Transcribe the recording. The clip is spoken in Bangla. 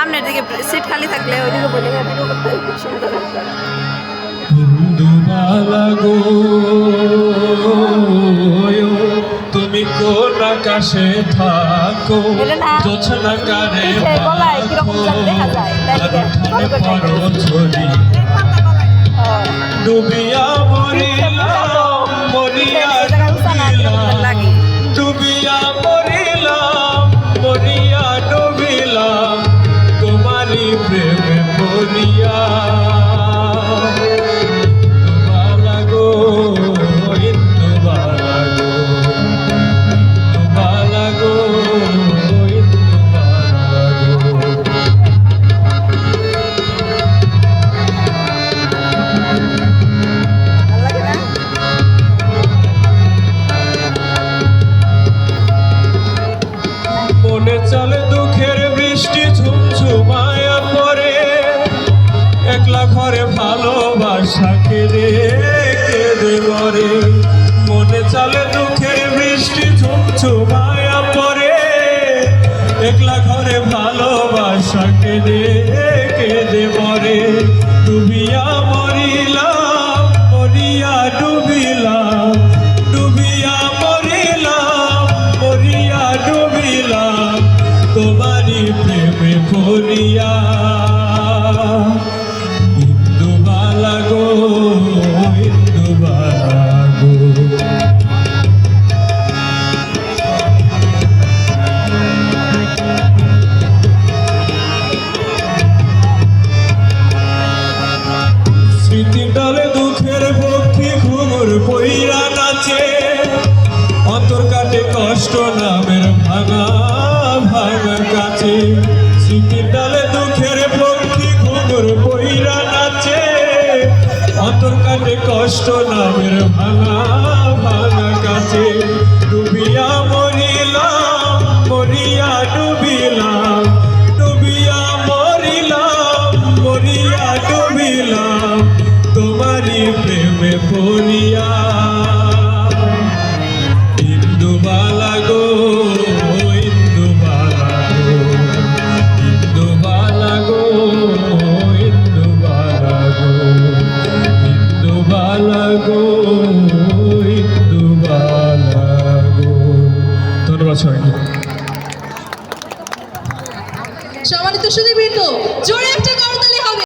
সামনের দিকে সিট খালি থাকলে ওইদিকে বলে ভিডিও করতে সুন্দর একটা হিন্দুবালা গো তুমি কোন আকাশে থাকো জোছনা কারে ডুবিয়া মরিলাম মরিয়া ডুবিয়া মরিলাম মরিয়া ডুবিলাম তোমারই প্রেমে মরিয়া মনে চলে দুঃখের বৃষ্টি ঝুমঝুমায়া পরে একলা ঘরে ভালোবাসা কেঁদে কেঁদে মরে মনে চলে দুঃখের বৃষ্টি ঝুমঝুমায়া পরে একলা ঘরে ভালোবাসা কেঁদে কেঁদে মরে ডুবিয়া মরিলাম মরিয়া ডুবিলাম ডুবিয়া মরিলাম মরিয়া ডুবিলাম তোমারই প্রেমে পড়িয়া ইন্দুবালা গো ইন্দুবালা গো স্মৃতি ডালে দুঃখের পক্ষী ঘুমুর বইরা নাচে অন্তর কাটে কষ্ট নামের ভাঙা ভাঙা কাছে স্মৃতির ডালে দুঃখের পক্ষী ঘুমুর বইরা নাচে অন্তর কাটে কষ্ট নামের ভাঙা ভাঙা কাছে ডুবিয়া মরিলাম মরিয়া ডুবিলাম ডুবিয়া মরিলাম মরিয়া ডুবিলাম তোমারই প্রেমে পড়িয়া ইন্দুবালা গো ইন্দুবালা গো ইন্দুবালা গো ইন্দুবালা গো ইন্দুবালা গো ইন্দুবালা গো ধন্যবাদ সবাই।